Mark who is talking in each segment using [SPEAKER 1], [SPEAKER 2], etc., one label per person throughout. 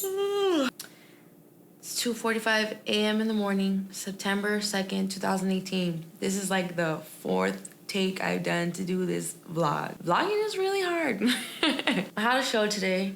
[SPEAKER 1] It's 2:45 a.m. in the morning, September 2nd, 2018. This is like the fourth take I've done to do this vlog. Vlogging is really hard. I had a show today,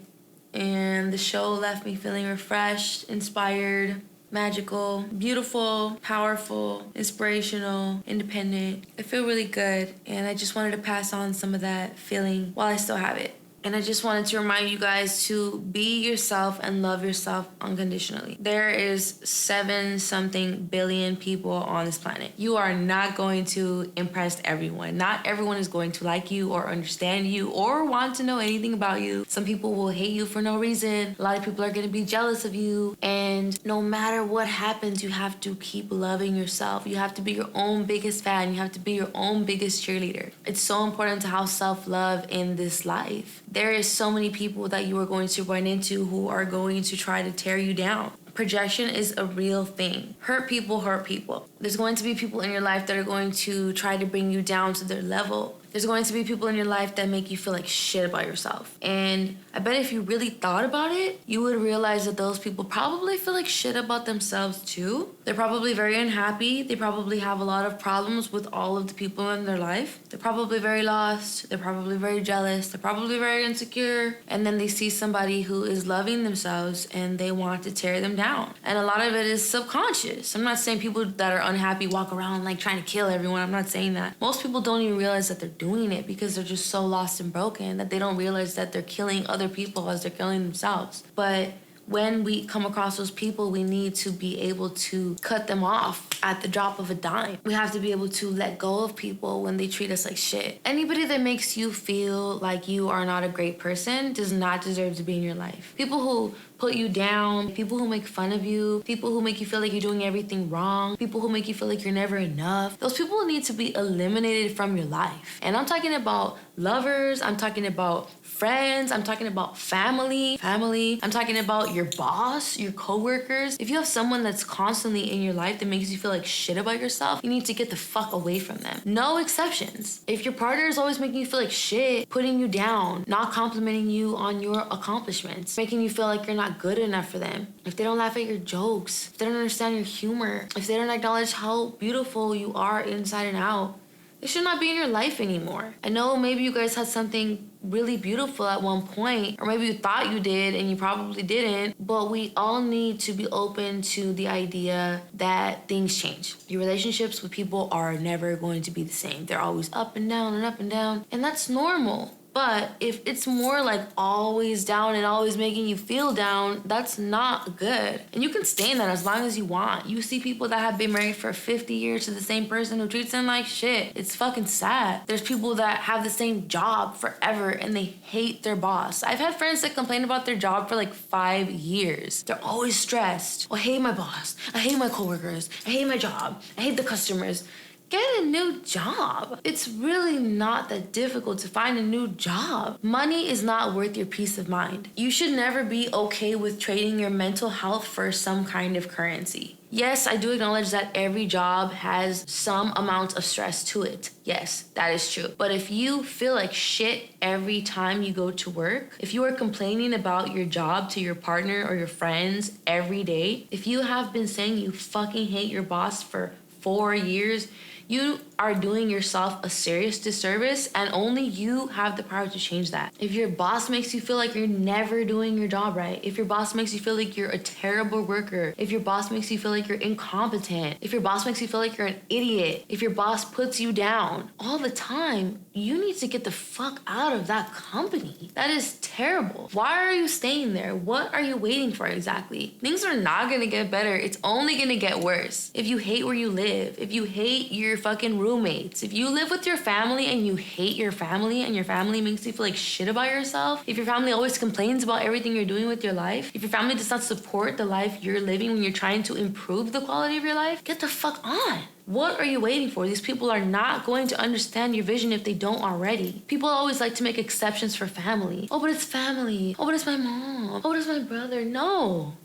[SPEAKER 1] and the show left me feeling refreshed, inspired, magical, beautiful, powerful, inspirational, independent. I feel really good, and I just wanted to pass on some of that feeling while I still have it. And I just wanted to remind you guys to be yourself and love yourself unconditionally. There is 7-something billion people on this planet. You are not going to impress everyone. Not everyone is going to like you or understand you or want to know anything about you. Some people will hate you for no reason. A lot of people are going to be jealous of you. And no matter what happens, you have to keep loving yourself. You have to be your own biggest fan. You have to be your own biggest cheerleader. It's so important to have self-love in this life. There is so many people that you are going to run into who are going to try to tear you down. Projection is a real thing. Hurt people hurt people. There's going to be people in your life that are going to try to bring you down to their level. There's going to be people in your life that make you feel like shit about yourself. And I bet if you really thought about it, you would realize that those people probably feel like shit about themselves too. They're probably very unhappy. They probably have a lot of problems with all of the people in their life. They're probably very lost. They're probably very jealous. They're probably very insecure. And then they see somebody who is loving themselves and they want to tear them down. And a lot of it is subconscious. I'm not saying people that are unhappy walk around like trying to kill everyone. I'm not saying that. Most people don't even realize that they're doing it because they're just so lost and broken that they don't realize that they're killing other people as they're killing themselves. But when we come across those people, we need to be able to cut them off at the drop of a dime. We have to be able to let go of people when they treat us like shit. Anybody that makes you feel like you are not a great person does not deserve to be in your life. People who put you down, people who make fun of you, people who make you feel like you're doing everything wrong, people who make you feel like you're never enough, those people need to be eliminated from your life. And I'm talking about lovers, I'm talking about friends, I'm talking about family, I'm talking about your boss, your coworkers. If you have someone that's constantly in your life that makes you feel like shit about yourself, you need to get the fuck away from them. No exceptions. If your partner is always making you feel like shit, putting you down, not complimenting you on your accomplishments, making you feel like you're not good enough for them, if they don't laugh at your jokes, if they don't understand your humor, if they don't acknowledge how beautiful you are inside and out, they should not be in your life anymore. I know maybe you guys had something really beautiful at one point, or maybe you thought you did and you probably didn't, but we all need to be open to the idea that things change. Your relationships with people are never going to be the same. They're always up and down and up and down, and that's normal. But if it's more like always down and always making you feel down, that's not good. And you can stay in that as long as you want. You see people that have been married for 50 years to the same person who treats them like shit. It's fucking sad. There's people that have the same job forever and they hate their boss. I've had friends that complain about their job for like 5 years. They're always stressed. Oh, I hate my boss. I hate my coworkers. I hate my job. I hate the customers. Get a new job. It's really not that difficult to find a new job. Money is not worth your peace of mind. You should never be okay with trading your mental health for some kind of currency. Yes, I do acknowledge that every job has some amount of stress to it. Yes, that is true. But if you feel like shit every time you go to work, if you are complaining about your job to your partner or your friends every day, if you have been saying you fucking hate your boss for 4 years, you are doing yourself a serious disservice, and only you have the power to change that. If your boss makes you feel like you're never doing your job right, if your boss makes you feel like you're a terrible worker, if your boss makes you feel like you're incompetent, if your boss makes you feel like you're an idiot, if your boss puts you down all the time, you need to get the fuck out of that company. That is terrible. Why are you staying there? What are you waiting for exactly? Things are not gonna get better. It's only gonna get worse. If you hate where you live, if you hate your fucking roommates, if you live with your family and you hate your family and your family makes you feel like shit about yourself, if your family always complains about everything you're doing with your life, if your family does not support the life you're living when you're trying to improve the quality of your life, get the fuck on. What are you waiting for? These people are not going to understand your vision if they don't already. People always like to make exceptions for family. Oh, but it's family. Oh, but it's my mom. Oh, but it's my brother. No,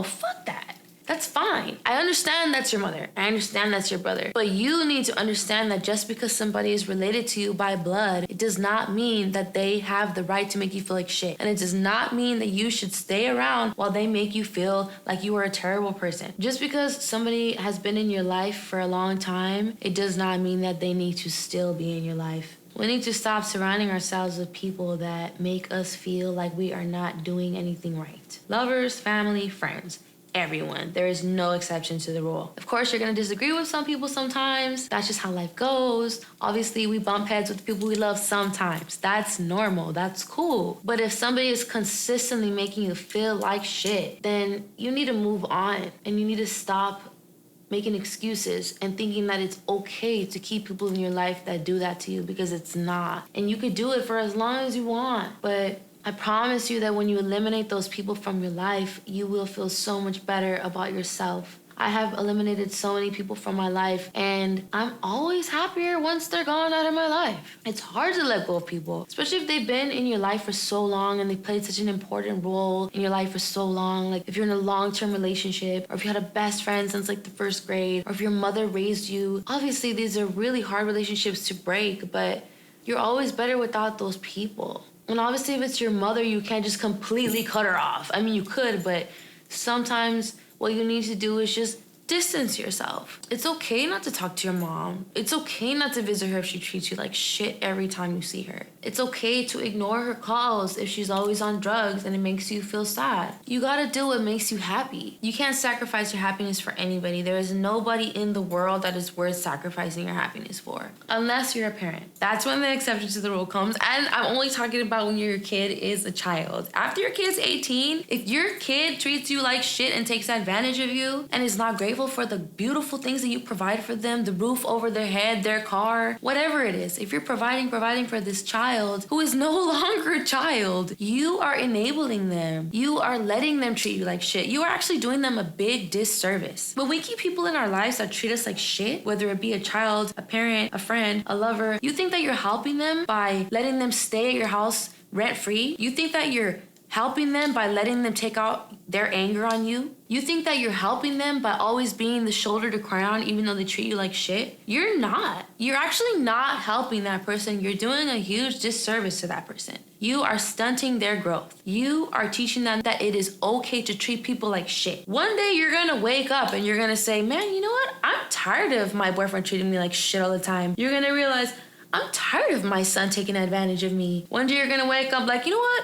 [SPEAKER 1] fuck that. That's fine. I understand that's your mother. I understand that's your brother. But you need to understand that just because somebody is related to you by blood, it does not mean that they have the right to make you feel like shit. And it does not mean that you should stay around while they make you feel like you are a terrible person. Just because somebody has been in your life for a long time, it does not mean that they need to still be in your life. We need to stop surrounding ourselves with people that make us feel like we are not doing anything right. Lovers, family, friends. Everyone. There is no exception to the rule. Of course, you're going to disagree with some people sometimes. That's just how life goes. Obviously, we bump heads with the people we love sometimes. That's normal. That's cool. But if somebody is consistently making you feel like shit, then you need to move on and you need to stop making excuses and thinking that it's okay to keep people in your life that do that to you, because it's not. And you could do it for as long as you want, but I promise you that when you eliminate those people from your life, you will feel so much better about yourself. I have eliminated so many people from my life, and I'm always happier once they're gone out of my life. It's hard to let go of people, especially if they've been in your life for so long and they played such an important role in your life for so long. Like if you're in a long-term relationship, or if you had a best friend since like the first grade, or if your mother raised you. Obviously, these are really hard relationships to break, but you're always better without those people. And obviously, if it's your mother, you can't just completely cut her off. I mean, you could, but sometimes what you need to do is just distance yourself. It's okay not to talk to your mom. It's okay not to visit her if she treats you like shit every time you see her. It's okay to ignore her calls if she's always on drugs and it makes you feel sad. You gotta do what makes you happy. You can't sacrifice your happiness for anybody. There is nobody in the world that is worth sacrificing your happiness for. Unless you're a parent. That's when the exception to the rule comes. And I'm only talking about when your kid is a child. After your kid's 18, if your kid treats you like shit and takes advantage of you and is not grateful for the beautiful things that you provide for them, the roof over their head, their car, whatever it is, if you're providing for this child who is no longer a child, you are enabling them. You are letting them treat you like shit. You are actually doing them a big disservice. When we keep people in our lives that treat us like shit, whether it be a child, a parent, a friend, a lover, you think that you're helping them by letting them stay at your house rent-free? You think that you're helping them by letting them take out their anger on you? You think that you're helping them by always being the shoulder to cry on even though they treat you like shit? You're not. You're actually not helping that person. You're doing a huge disservice to that person. You are stunting their growth. You are teaching them that it is okay to treat people like shit. One day you're gonna wake up and you're gonna say, man, you know what? I'm tired of my boyfriend treating me like shit all the time. You're gonna realize, I'm tired of my son taking advantage of me. One day you're gonna wake up like, you know what?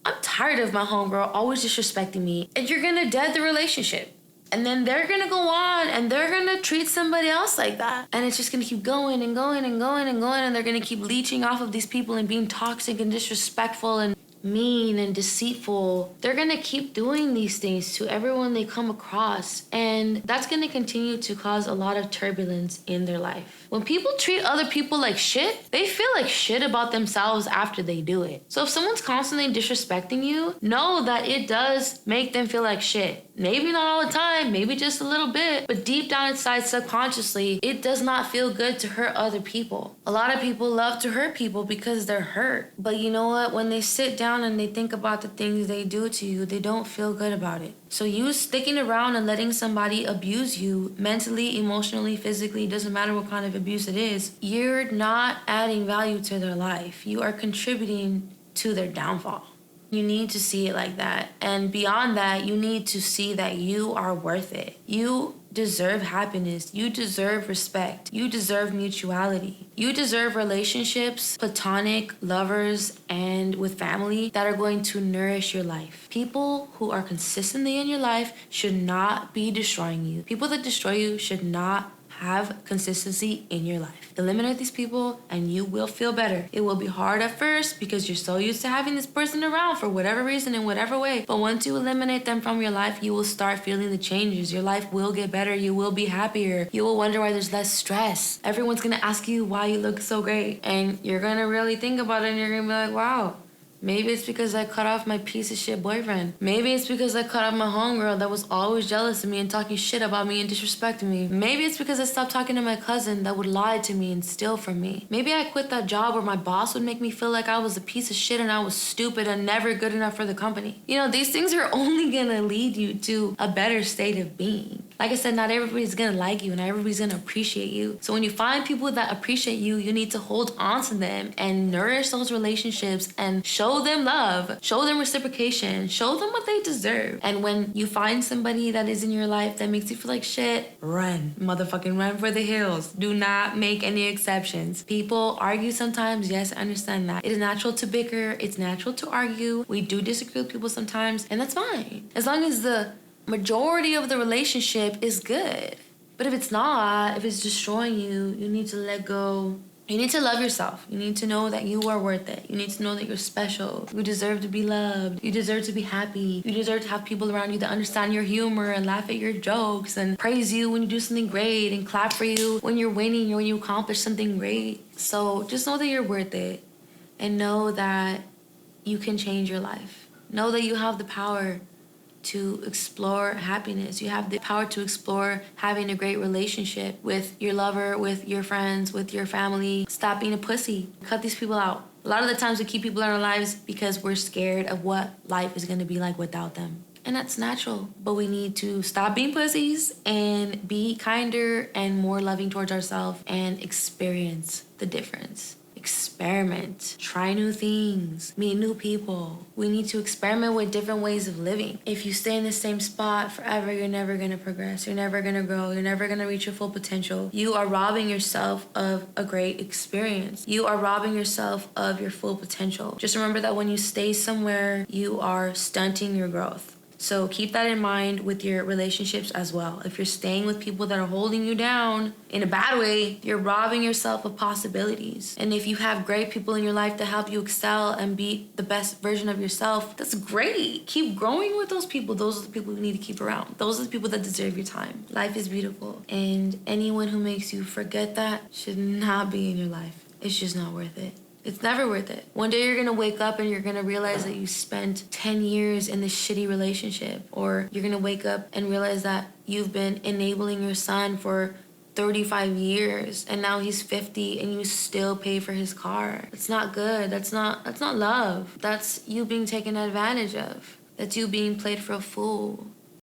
[SPEAKER 1] I'm tired of my homegirl always disrespecting me. And you're gonna dead the relationship. And then they're gonna go on and they're gonna treat somebody else like that. And it's just gonna keep going and going and going and going. And they're gonna keep leeching off of these people and being toxic and disrespectful and mean and deceitful. They're gonna keep doing these things to everyone they come across. And that's gonna continue to cause a lot of turbulence in their life. When people treat other people like shit, they feel like shit about themselves after they do it. So if someone's constantly disrespecting you, know that it does make them feel like shit. Maybe not all the time, maybe just a little bit, but deep down inside, subconsciously, it does not feel good to hurt other people. A lot of people love to hurt people because they're hurt. But you know what? When they sit down and they think about the things they do to you, they don't feel good about it. So you sticking around and letting somebody abuse you mentally, emotionally, physically, doesn't matter what kind of abuse it is, you're not adding value to their life. You are contributing to their downfall. You need to see it like that. And beyond that, you need to see that you are worth it. You deserve happiness. You deserve respect. You deserve mutuality. You deserve relationships, platonic, lovers, and with family that are going to nourish your life. People who are consistently in your life should not be destroying you. People that destroy you should not have consistency in your life. Eliminate these people and you will feel better. It will be hard at first because you're so used to having this person around for whatever reason, in whatever way. But once you eliminate them from your life, you will start feeling the changes. Your life will get better. You will be happier. You will wonder why there's less stress. Everyone's gonna ask you why you look so great. And you're gonna really think about it and you're gonna be like, wow, Maybe it's because I cut off my piece of shit boyfriend. Maybe it's because I cut off my homegirl that was always jealous of me and talking shit about me and disrespecting me. Maybe it's because I stopped talking to my cousin that would lie to me and steal from me. Maybe I quit that job where my boss would make me feel like I was a piece of shit and I was stupid and never good enough for the company. You know, these things are only gonna lead you to a better state of being. Like I said, not everybody's gonna like you and not everybody's gonna appreciate you. So when you find people that appreciate you, you need to hold on to them and nourish those relationships and show them love, show them reciprocation, show them what they deserve. And when you find somebody that is in your life that makes you feel like shit, run. Motherfucking run for the hills. Do not make any exceptions. People argue sometimes. Yes, I understand that. It is natural to bicker. It's natural to argue. We do disagree with people sometimes, and that's fine. As long as the majority of the relationship is good. But if it's not, if it's destroying you, you need to let go. You need to love yourself. You need to know that you are worth it. You need to know that you're special. You deserve to be loved. You deserve to be happy. You deserve to have people around you that understand your humor and laugh at your jokes and praise you when you do something great and clap for you when you're winning or when you accomplish something great. So just know that you're worth it and know that you can change your life. Know that you have the power to explore happiness. You have the power to explore having a great relationship with your lover, with your friends, with your family. Stop being a pussy. Cut these people out. A lot of the times we keep people in our lives because we're scared of what life is going to be like without them. And that's natural. But we need to stop being pussies and be kinder and more loving towards ourselves and experience the difference. Experiment, try new things, meet new people. We need to experiment with different ways of living. If you stay in the same spot forever, you're never gonna progress. You're never gonna grow. You're never gonna reach your full potential. You are robbing yourself of a great experience. You are robbing yourself of your full potential. Just remember that when you stay somewhere, you are stunting your growth. So keep that in mind with your relationships as well. If you're staying with people that are holding you down in a bad way, you're robbing yourself of possibilities. And if you have great people in your life that help you excel and be the best version of yourself, that's great. Keep growing with those people. Those are the people you need to keep around. Those are the people that deserve your time. Life is beautiful. And anyone who makes you forget that should not be in your life. It's just not worth it. It's never worth it. One day you're gonna wake up and you're gonna realize that you spent 10 years in this shitty relationship. Or you're gonna wake up and realize that you've been enabling your son for 35 years and now he's 50 and you still pay for his car. That's not good. That's not love. That's you being taken advantage of. That's you being played for a fool.